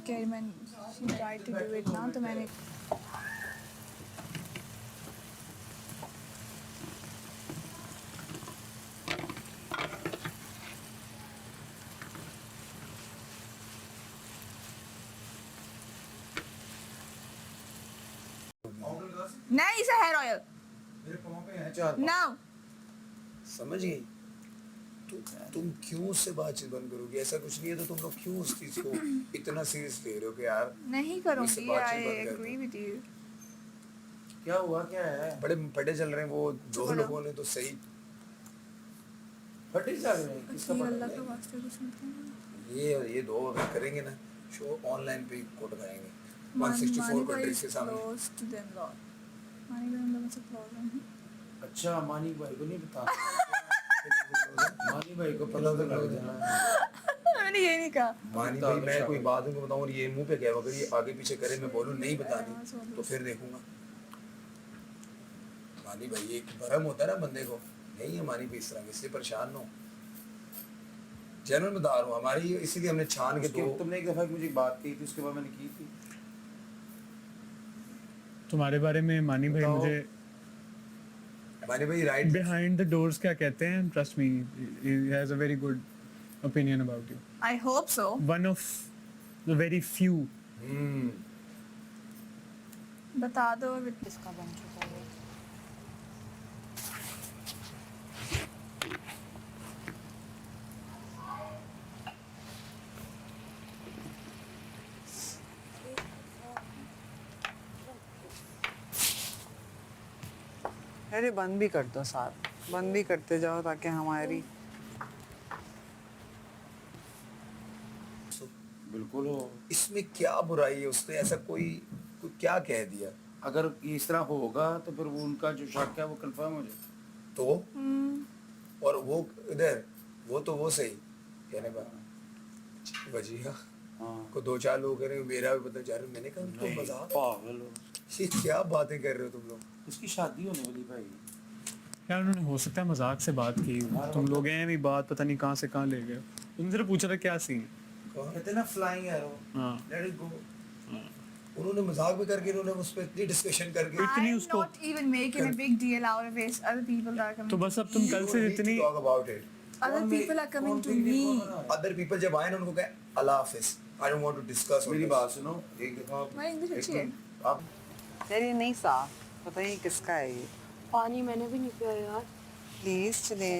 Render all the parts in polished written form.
कह मैंने she tried to do it ना, तो मैंने नहीं इसे हेयर ऑयल मेरे पाँव पे है चार नो समझ गई? तुम क्यों उससे बातचीत बंद करोगी? ऐसा कुछ नहीं है तो तुम लोग क्यों उस चीज को इतना सीरियस ले रहे हो कि यार नहीं उससे करूँगी बातचीत आई बंद कर एग्री दो। विद यू क्या हुआ क्या है बड़े फटे चल रहे हैं वो दो बोलो। लोगों ने तो सही फटे चल रहे हैं किसका ये फटा अल्लाह है? के वास्ते कुछ मत कहना ये दो अगर करेंगे ना शो ऑनलाइन पे कोट कराएंगे मानी 164 भाई कंट्रीज के सामने। क्लोज टू देम लॉट मानी भाई हम लोगों से प्रॉब्लम है अच्छा मानी भाई को नहीं पता मानी भाई को पता तो लग जाना मैंने ये नहीं कहा मानी भाई मैं कोई बात उनको बताऊं और ये मुंह पे कह अगर ये आगे पीछे करे मैं बोलूं नहीं बतानी तो फिर देखूंगा। मानी भाई एक भरम होता है ना बंदे को नहीं है मानी भाई इस तरह इसलिए परेशान हो जनरल बता रहा हूँ हमारी इसीलिए हमने छान के दो तुमने एक दफा मुझे एक बात कही थी उसके बाद मैंने की थी तुम्हारे बारे में मानी भाई बताओ। मुझे मानी भाई राइट बिहाइंड द डोर्स क्या कहते हैं trust me he has a very good opinion about you I hope so one of the very few बता दो किसका बन चुका है अरे बंद भी कर दो साथ बंद भी करते जाओ ताकि हमारी बिल्कुल हो इसमें क्या बुराई है उसने ऐसा कोई क्या कह दिया अगर ये इस तरह होगा तो फिर वो उनका जो शक है वो कंफर्म हो जाए तो और वो इधर वो तो वो सही कहने का वजीहा हाँ को दो चार लोग कह रहे हैं मेरा भी पता चाह रहे मैंने कहा तो मजाक पागल हो ये क्या बातें कर रहे हो तुम लोग उसकी शादी होने वाली भाई यार उन्होंने हो सकता है मजाक से बात की तुम लोग हैं भी बात पता नहीं कहाँ से कहाँ ले गए उनसे पूछा था क्या सीन कहते ना फ्लाइंग एरो हाँ लेट इट गो उन्होंने मजाक भी करके इन्होंने उस पर इतनी डिस्कशन करके इतनी I'm उसको- not even making a big deal out of it. Other people are coming. तो बस अब तुम कल से इतनी talk about it Other people are coming to me. Other people जब आए ना उनको कहे अल्लाह हाफिज I don't want to discuss मेरी बात सुनो एक दफा हमारी इंग्लिश अच्छी है। आप यार ये नहीं साफ पता नहीं किसका है ये पानी मैंने भी नहीं पिया यार प्लीज चले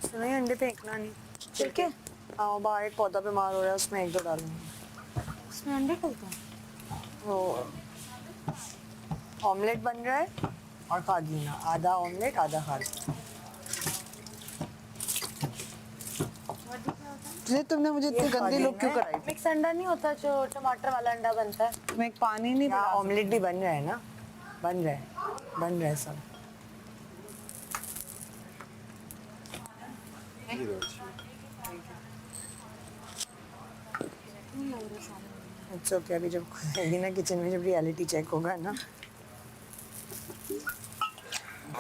सुनो ये अंडे फेंकना नहीं ठीक है। हाँ बाहर एक पौधा बीमार हो रहा है उसमें एक दो डालूंगी उसमें अंडे डलते हैं वो ऑमलेट बन रहा है और खा लेना आधा ऑमलेट आधा खा तुमने मुझे इतनी गंदी लुक क्यों कराई मिक्स अंडा नहीं होता जो टमाटर वाला अंडा बनता है तुम एक पानी नहीं बना ऑमलेट भी बन रहा है ना बन रहा है सब इट्स ओके अभी जब खुलेगी ना किचन में जब रियलिटी चेक होगा ना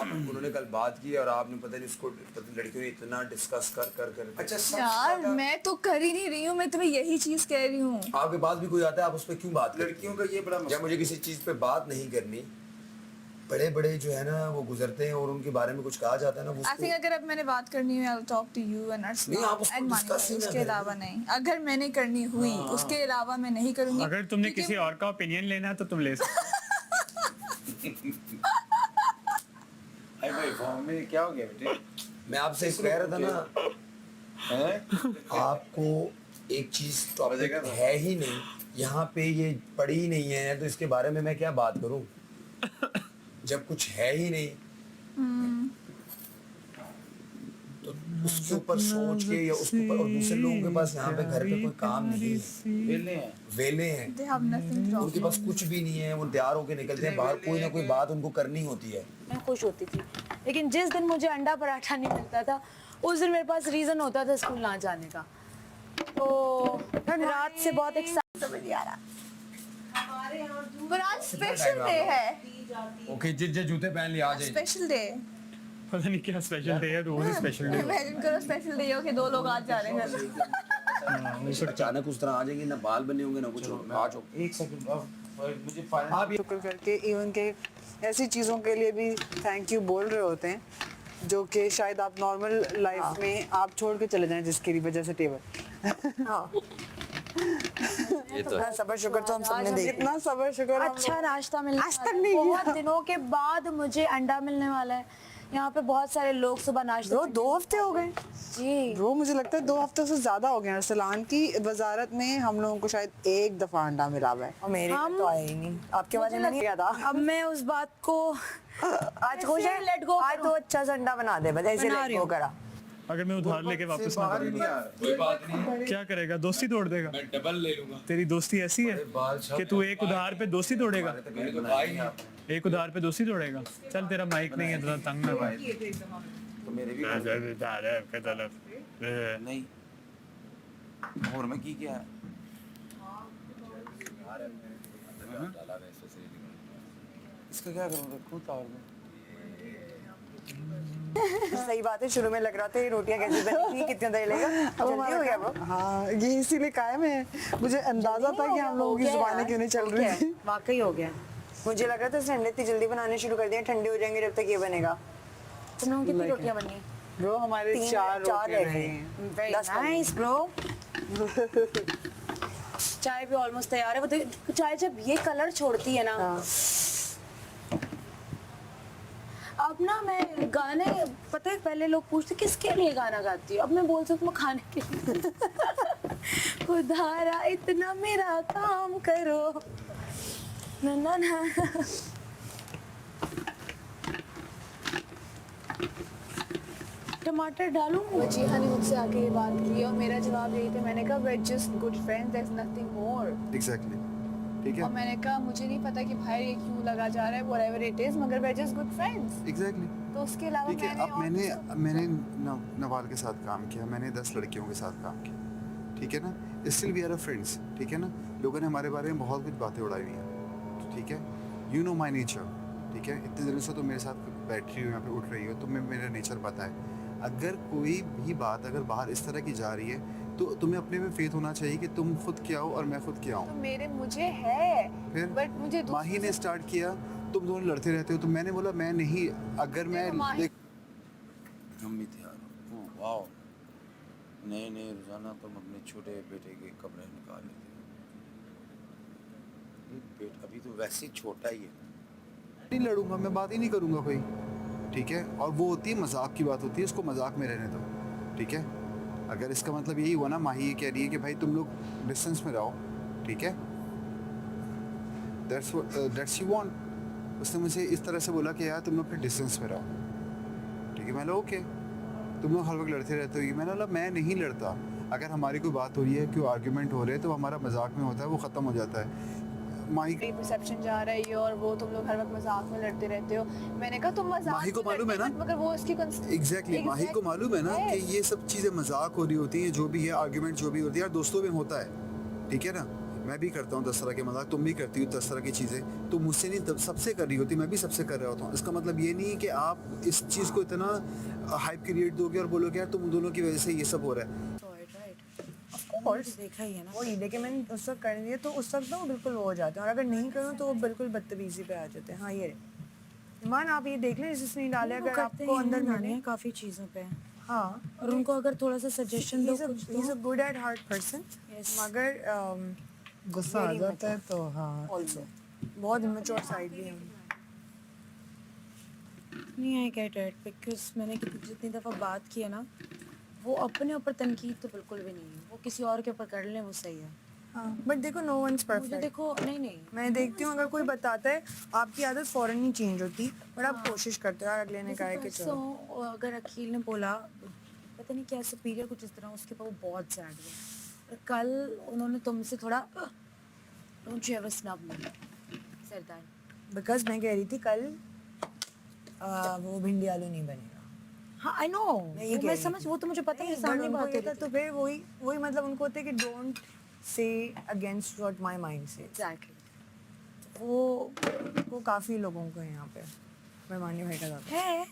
उन्होंने कल बात की और आपने पता नहीं उसको लड़कियों ने इतना डिस्कस कर अच्छा यार मैं तो कर ही नहीं रही हूँ मैं तुम्हें यही चीज कह रही हूँ आपके पास भी कोई आता है आप उस पर क्यों बात करते लड़कियों का ये बड़ा हो? जब मुझे किसी चीज पे बात नहीं करनी बड़े बड़े जो है ना वो गुजरते हैं और उनके बारे में कुछ कहा जाता है ना वो आई थिंक अगर अब मैंने बात करनी हुई I will talk to you and नहीं, आप उसको discuss ही ना उसके करें। अलावा नहीं अगर मैंने करनी हुई उसके अलावा मैं नहीं करूंगी अगर तुमने क्योंकि किसी और का ओपिनियन लेना है तो तुम ले सकते हाय भाई फॉर्म में क्या हो गया बेटे मैं आपसे कह रहा था ना हैं आपको एक चीज टॉपिक बजेगा ना? है ही नहीं यहाँ पे ये पड़ी ही नहीं है तो इसके बारे में मैं क्या बात करूं जब कुछ है ही नहीं तो उसके ऊपर सोच के या उसके ऊपर और दूसरे लोगों के पास यहाँ पे घर पे कोई काम नहीं है वेले हैं वेले हैं they have nothing to talk उनके पास कुछ भी नहीं है वो तैयार होके निकलते हैं बाहर कोई ना कोई बात उनको करनी होती है मैं खुश होती थी लेकिन जिस दिन मुझे अंडा पराठा नहीं मिलता था उस दिन मेरे पास रीजन होता था स्कूल ना जाने का तो रात से बहुत एक्साइट समझ नहीं आ रहा पर आज स्पेशल डे है ओके जिस जूते पहन लिया आ जाए स्पेशल डे पता नहीं क्या स्पेशल डे है रोज स्पेशल डे इमेजिन करो स्पेशल डे हो के दो लोग आज जा रहे हैं घर हो सकता अचानक उस तरह आ जाएंगे, ना बाल बने होंगे ना कुछ होगा। आ जाओ। एक सेकंड अब मुझे फाइनल आप ये शुक्र करके इवन के ऐसी चीज़ों के लिए भी थैंक यू बोल रहे होते हैं जो कि शायद आप नॉर्मल लाइफ में आप छोड़ के चले जाएं, जिसकी वजह से टेबल। हाँ ये तो इतना सबर शुक्र तो हम सबने देखा, इतना सबर शुक्र हम अच्छा नाश्ता मिलने आज तक वाला है। नहीं बहुत किया। दिनों के बाद मुझे अंडा मिलने वाला है। यहाँ पे बहुत सारे लोग सुबह नाश्ता ब्रो 2 हफ्ते हो गए जी। ब्रो, मुझे लगता है 2 हफ्ते से ज्यादा हो गए हैं। अरसलान की वजारत में हम लोगों को शायद एक दफा अंडा मिला हुआ है और मेरे हम- तो आया ही नहीं। आपके बारे में नहीं किया था। अब मैं उस बात को आज खुश है, let go आज तो अच्छा सा अंडा बना दे, बस ऐसे बना लेट रही गो हूँ। करा। अगर मैं उधार लेके वापस ना बाहर ही नहीं आ रहा। कोई बात नहीं, क्या करेगा? दोस्ती तोड़ देगा। मैं डबल ले लूंगा। तेरी दोस्ती ऐसी है बाल कि तू एक उधार पे दोस्ती तोड़ेगा। मेरे तो भाई हैं। एक उधार पे दोस्ती तोड़ेगा। चल तेरा माइक नहीं है, थोड़ा तंग ना कर। तो मेरे भी नहीं और मैं की क्या इसका क्या करूँ? रखूँ तार दो। सही बात है, शुरू में लग रहा था ये रोटियां कैसी बनी थी, कितना देर लगेगा, जल्दी हो गया वो। हाँ, ये इसीलिए कायम है। मुझे अंदाजा था कि हम लोगों की जुबानें क्यों नहीं चल रही थी। वाकई हो गया। मुझे लग रहा था इसने अंडे इतनी जल्दी बनाने शुरू कर दिए, ठंडे हो जाएंगे जब तक ये बनेगा। तुम लोगों की कितनी रोटियां बनी? ब्रो हमारे 4 रह रहे गई। हैं। Very 10 nice, bro. चाय भी ऑलमोस्ट तैयार है। वो तो चाय जब ये कलर छोड़ती है ना, अब ना मैं गाने, पता है पहले लोग पूछते किसके लिए गाना गाती हो, अब मैं बोल सकती हूँ खाने के लिए। खुदारा इतना मेरा काम करो ना ना ना। टमाटर डालूं? वजीहा ने मुझसे आके ये बात की और मेरा जवाब यही था, मैंने कहा we're just good friends, there's nothing more। Exactly ठीक और है मैंने कहा मुझे नहीं पता कि भाई ये क्यों लगा जा रहा है, whatever it is, मगर we're just good friends। Exactly तो उसके अलावा ठीक है। मैंने अब मैंने नवाल के साथ काम किया, मैंने 10 लड़कियों के साथ काम किया, ठीक है ना। स्टिल वी आर फ्रेंड्स, ठीक है ना। लोगों ने हमारे बारे में बहुत कुछ बातें उड़ाई हुई हैं, ठीक है। यू नो माई नेचर, ठीक है। इतने दिनों से तो मेरे साथ बैठ रही हो, यहाँ पे उठ रही हो, तो मेरा नेचर पता है। अगर कोई भी बात अगर बाहर इस तरह की जा रही है तो तुम्हें अपने में फेथ होना चाहिए कि तुम खुद क्या हो और मैं खुद क्या तो हूँ। मेरे मुझे है, फिर बट मुझे माही ने स्टार्ट किया, तुम दोनों लड़ते रहते हो, तो मैंने बोला मैं नहीं, अगर मैं माही- हम भी तैयार हो। ओह वाओ, नए नए रोजाना तुम अपने छोटे बेटे के कपड़े निकाल लेते हो। बेटा अभी तो वैसे ही छोटा ही है। नहीं लड़ूंगा, मैं बात ही नहीं करूंगा कोई, ठीक है। और वो होती है मजाक की बात होती है, उसको मजाक में रहने दो, ठीक है। अगर इसका मतलब यही हुआ ना, माही ये कह रही है कि भाई तुम लोग डिस्टेंस में रहो, ठीक है। That's you want. उसने मुझे इस तरह से बोला कि यार तुम लोग फिर डिस्टेंस में रहो, ठीक है। मैंने ओके, तुम लोग हर वक्त लड़ते रहते हो। मैंने बोला मैं नहीं लड़ता, अगर हमारी कोई बात हो रही है, कोई आर्ग्यूमेंट हो रहे हैं तो हमारा मजाक में होता है, वो ख़त्म हो जाता है। माही परसेप्शन जा रही है और वो तुम लोग हर वक्त मजाक में लड़ते रहते हो। मैंने कहा तुम मजाक माही को में मालूम है लड़ते ना? हो, मगर वो उसकी एग्जैक्टली माही को मालूम है ना कि ये सब चीज़ें मजाक हो रही होती हैं, जो भी है आर्ग्यूमेंट जो भी होती है यार दोस्तों में होता है, ठीक है ना। मैं भी करता हूँ 10 तरह के मजाक, तुम भी करती हो 10 तरह की चीज़ें, तो मुझसे नहीं सबसे कर रही होती, मैं भी सबसे कर रहा होता हूँ। इसका मतलब ये नहीं कि आप इस चीज़ को इतना हाइप क्रिएट दोगे और बोलोगे यार तुम दोनों की वजह से ये सब हो रहा है। देखा ही है ना वही, लेकिन मैंने उस वक्त कर दिया तो उस वक्त ना वो बिल्कुल वो हो जाते हैं, और अगर नहीं करूँ तो वो बिल्कुल बदतमीजी पे आ जाते हैं। हाँ ये ईमान आप ये देख लें, जिसने डाले अगर आपको अंदर मिले काफी चीजों पे। हाँ, और उनको अगर थोड़ा सा सजेशन दो कुछ तो। he's a good at heart person, मगर गुस्सा आ जाता है तो हाँ ऑल्सो बहुत इमेच्योर साइड भी है। नहीं, आई गेट इट, बिकॉज मैंने जितनी दफ़ा बात की है ना, वो अपने ऊपर तनकीद तो बिल्कुल भी नहीं है, वो किसी और के ऊपर कर लें वो सही है। हाँ बट देखो नो वंस मुझे परफेक्ट। देखो, नहीं नहीं, मैं देखती हूँ अगर कोई बताता है आपकी आदत फौरन नहीं चेंज होती, बट आप कोशिश करते हो। अगले ने कहा है कि चलो परसों अगर अखिल ने बोला पता नहीं क्या सुपीरियर कुछ इस तरह, उसके ऊपर वो बहुत सैड हुआ। और कल उन्होंने तुमसे थोड़ा don't you ever snub me Sardar, because मैं कह रही थी कल वो भिंडी आलू नहीं बनेगा। हाँ आई नो, मैं समझ, वो तो मुझे पता है, सामने बात हो तो फिर वही मतलब उनको होता है कि don't say against what my mind से। एग्जैक्टली। वो काफ़ी लोगों को है यहाँ पे, मैं मानी भाई का ज़्यादा है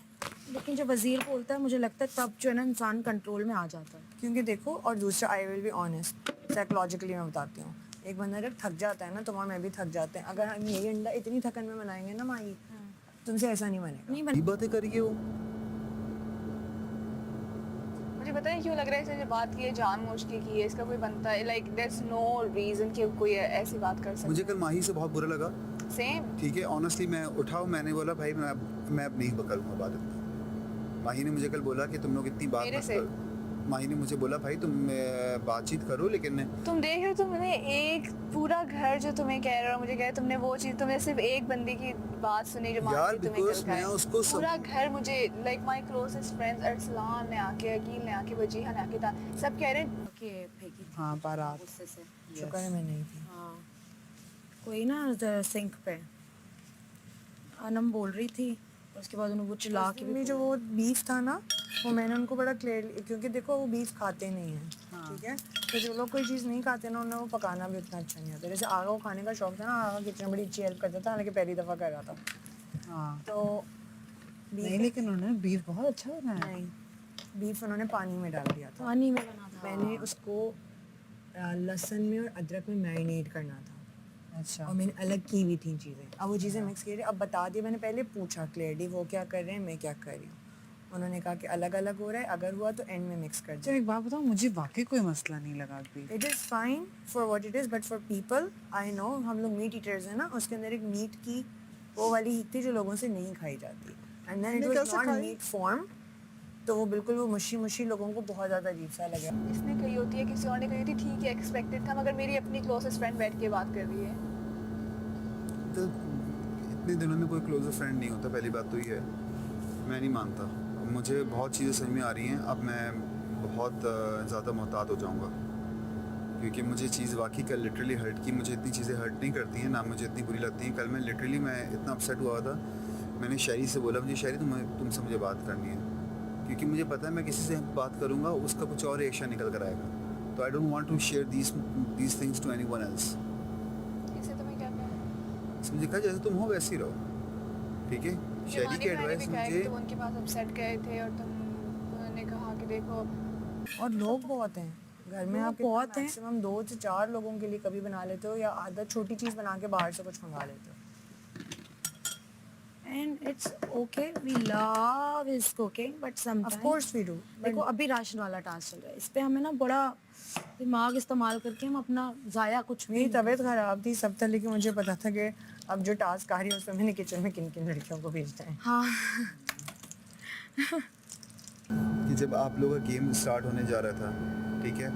लेकिन जब वजीर बोलता है मुझे लगता है तब जो है ना इंसान कंट्रोल में आ जाता है। क्योंकि देखो, और दूसरा I will be honest, psychologically मैं बताती हूँ, एक बंदा जब थक जाता है ना, तुम और मैं भी थक जाते हैं, अगर हम यही अंडा इतनी थकन में बनाएंगे ना माही, तुमसे ऐसा नहीं बनेगा। नहीं ये बातें करिए वो मुझे पता नहीं क्यों लग रहा है इसने जो बात की है जानबूझ के की है, इसका कोई बनता है, like there is no reason कि कोई ऐसी बात कर सकता मुझे कल माही से बहुत बुरा लगा। है। सेम ठीक है, ऑनेस्टली मैं उठाओ, मैंने बोला भाई मैं अब नहीं करूँगा बात इतना। माही ने मुझे कल बोला कि तुम लोग इतनी बात मेरे मत से? करो। माही ने मुझे बोला भाई तुम बातचीत करो, लेकिन तुम देख रहे हो, तुमने एक पूरा घर जो तुम्हें कह रहा हो मुझे कह रहा तुमने वो चीज, तुमने सिर्फ एक बंदे की बात सुनी जो यार, मानसी तुम्हें because कल कहा मैं है। उसको पूरा घर मुझे like my closest friends Arsalan ने आके, अकील ने आके, वजीहा ने आके, सब कह रहे हैं कि फेंकी थी हाँ, बारात। गुस्से से। शुक्र है मैं नहीं थी। हाँ, कोई ना सिंक पे अनम बोल रही थी, उसके बाद उन्होंने वो चिल्ला के भी जो वो बीफ था ना, वो मैंने उनको बड़ा क्लियरली, क्योंकि देखो वो बीफ खाते नहीं हैं, ठीक है, तो जो लोग कोई चीज़ नहीं खाते ना, उन्हें वो पकाना भी उतना अच्छा नहीं आता। जैसे आगा को खाने का शौक था ना, आगा किचन बड़ी अच्छी हेल्प करता था, हालांकि पहली दफ़ा कर रहा था, हाँ तो नहीं, लेकिन उन्होंने बीफ बहुत अच्छा बनाया। नहीं, बीफ उन्होंने पानी में डाल दिया था। पानी में बना था। मैंने उसको लहसुन में और अदरक में मैरिनेट करना था, अच्छा और मैंने अलग की हुई थी चीज़ें, अब वो चीज़ें मिक्स की, अब बता दिया, मैंने पहले पूछा क्लियरली वो क्या कर रहे हैं, मैं क्या कर रही हूँ, उन्होंने कहा कि अलग अलग हो रहा है, अगर हुआ तो एंड में मिक्स कर चलो दो। एक बात बताओ, मुझे वाकई कोई मसला नहीं लगा beef. It is fine for what it is, but for people I know, हम लोग मीट ईटर्स हैं ना, उसके अंदर एक मीट की वो वाली हीट थी जो लोगों से नहीं खाई जाती, and then it was not meant for, तो वो बिल्कुल वो मुशी मुशी लोगों को बहुत ज़्यादा अजीब सा लगा। इसने कही होती है, किसी और ने कही होती, ठीक है एक्सपेक्टेड था, मगर मेरी अपनी क्लोजेस्ट फ्रेंड बैठ के बात कर रही है। तो इतने दिनों में कोई क्लोजर फ्रेंड नहीं होता, पहली बात तो ये है। मैं नहीं मानता, मुझे बहुत चीज़ें समझ में आ रही हैं, अब मैं बहुत ज़्यादा मोहतात हो जाऊँगा, क्योंकि मुझे चीज़ वाकई कल लिटरली हर्ट की। मुझे इतनी चीज़ें हर्ट नहीं करती हैं, ना मुझे इतनी बुरी लगती हैं। कल मैं लिटरली इतना अपसेट हुआ था, मैंने शायरी से बोला, मुझे शायरी तुमसे मुझे बात करनी है, क्योंकि मुझे पता है मैं किसी से बात करूँगा उसका कुछ और रिएक्शन निकल कर आएगा, तो I don't want to share these things to anyone else. इससे तुम्हें क्या कहना? मुझे कहा जैसे तुम हो वैसे ही रहो, ठीक है। शायरी की एडवाइस मुझे, तुम उनके पास अपसेट गए थे और उन्होंने कहा कि देखो, और लोग बहुत हैं घर में, आप बहुत हैं, मैक्सिमम 2 से 4 लोगों के लिए कभी बना लेते हो, या आधा छोटी चीज़ बना के बाहर से कुछ मंगा लेते हो। And it's okay, we love his cooking, but sometimes Of course we do. देखो अभी राशन वाला टास्क चल रहा है, इस पे हमें ना बड़ा दिमाग इस्तेमाल करके हम अपना जाया कुछ भी मेरी तबीयत ख़राब थी सब था, लेकिन मुझे पता था कि अब जो टास्क आ रही है उसमें मैंने किचन में किन किन लड़कियों को भेजना है। हाँ कि जब आप लोगों का गेम स्टार्ट होने जा रहा था, ठीक है,